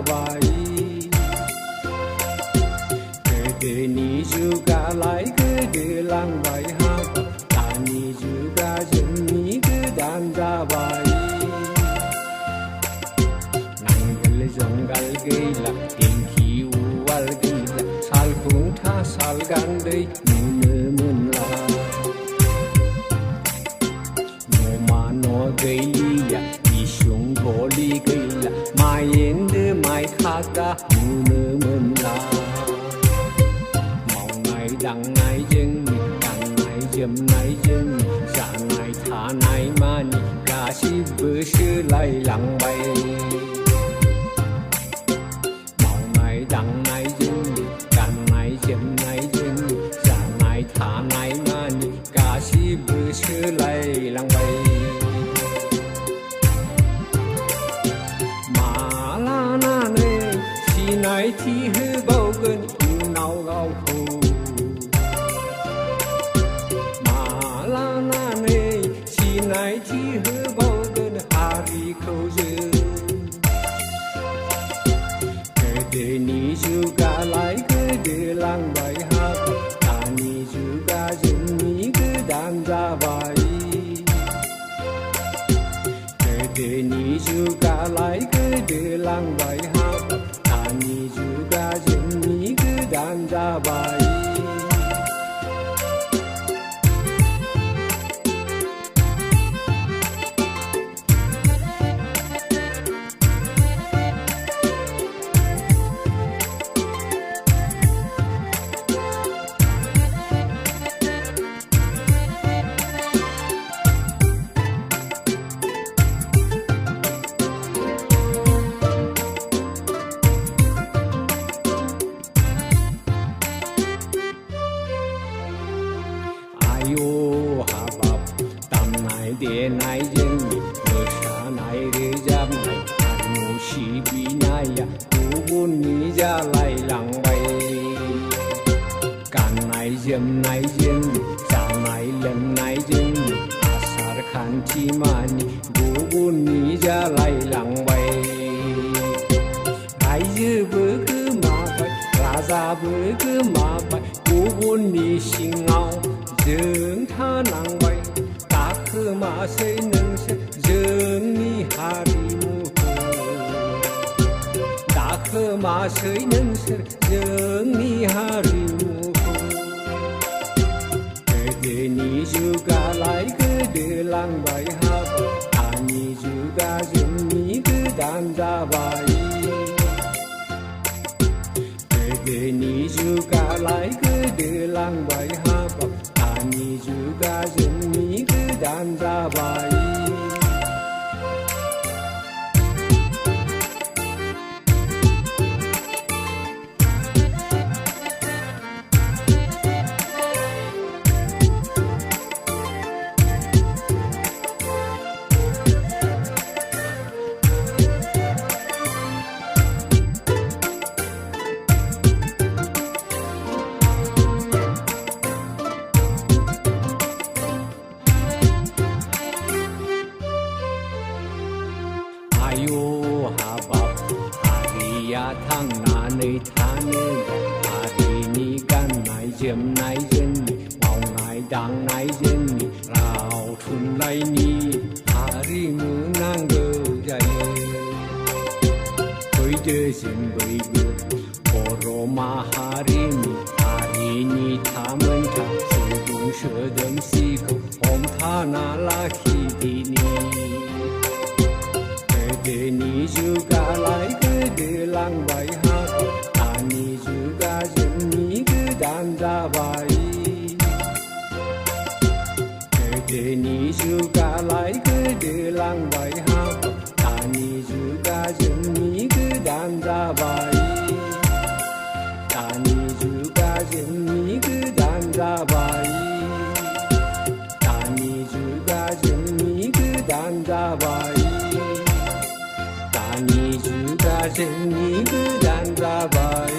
जाबाय गोदोनि जुगा लाय गोदोलांबाय हाबाब दानि जुगा जोंनि गोदान जाबाय नांगोल जुंगाल गैला दिंखि उवाल गैला साल खुंथा साल गान्दै नुनो मोनला न'मा न' गैलिया इसिं गलि गैला माइ एन्दो माइ खाग्रा नुनो मोनला मावनाय दांनाय जोंनि गाननाय जोमनाय जोंनि जानाय थानाय मानि गासिबो सोलायलांबाय मावनाय दांनाय जोंनि गाननाय जोमनाय जोंनि जानाय थानाय मानि गासिबो सोलायलांबाय मालानानै सिनायथि होबावगोन इयुनाव गावखौ मालानानै सिनायथि होबावगोन हारिखौ जों गोदोनि जुगालाय गोदोलांबाय हाबाब दानि जुगा जोंनि गोदान जाबाय गोदोनि जुगालाय गोदोलांबाय हाबाब दानि जुगा जोंनि गोदान जाबाय आयौ हाबाब दामनाय देनाय जोंनि मोसानाय रोजाबनाय हारिमु सिबिनाया गुबुननि जालायलांबाय गाननाय जोमनाय जोंनि जानाय लोंनाय जोंनि आसार खान्थि मानि गुबुननि जालायलांबाय रायजोबो गोमाबाय राजाबो गोमाबाय गुबुननि सिङाव जों थानांबाय दाखोमासै नोंसोर जोंनि हारिमुखौ दाखोमासै नोंसोर जोंनि हारिमुखौ गोदोनि जुगालाय गोदोलांबाय हाबाब दानि जुगा जोंनि गोदान जाबाय गोदोनि जुगालाय गोदोलांबाय हाबाब दानि जुगा जोंनि गोदान जाबाय आयौ हाबाब हारिया थांनानै थानो हारिनि गाननाय जोमनाय जोंनि मावनाय दांनाय जोंनि राव थुनलाइनि हारिमु नांगौ जायो फैदो जों बयबो बर' माहारिनि थामोनथा सुबुं सोदोमस्रिखौ हमथाना लाखिदिनि गोदोनि जुगालाय गोदोलांबाय हाबाब दानि जुगा जोंनि गोदान जाबाय गोदोनि जुगालाय गोदोलांबाय हाबाब दानि जुगा जोंनि गोदान जाबाय दानि जुगा जोंनि गोदान जाबाय दानि जुगा जोंनि गोदान जाबाय दानि जुगा जोंनि गोदान जाबाय